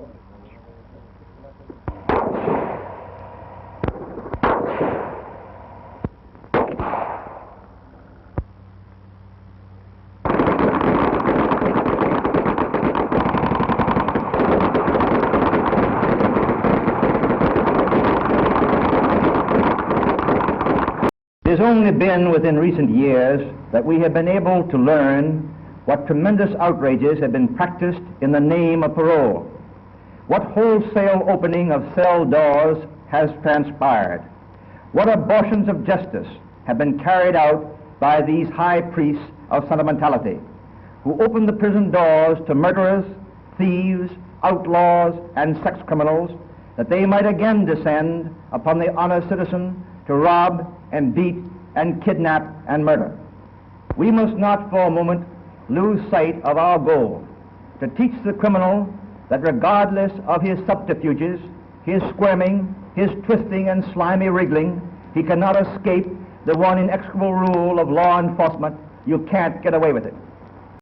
It has only been within recent years that we have been able to learn what tremendous outrages have been practiced in the name of parole, what wholesale opening of cell doors has transpired, what abortions of justice have been carried out by these high priests of sentimentality, who open the prison doors to murderers, thieves, outlaws, and sex criminals, that they might again descend upon the honest citizen to rob and beat and kidnap and murder. We must not for a moment lose sight of our goal, to teach the criminal that regardless of his subterfuges, his squirming, his twisting and slimy wriggling, he cannot escape the one inexorable rule of law enforcement: you can't get away with it.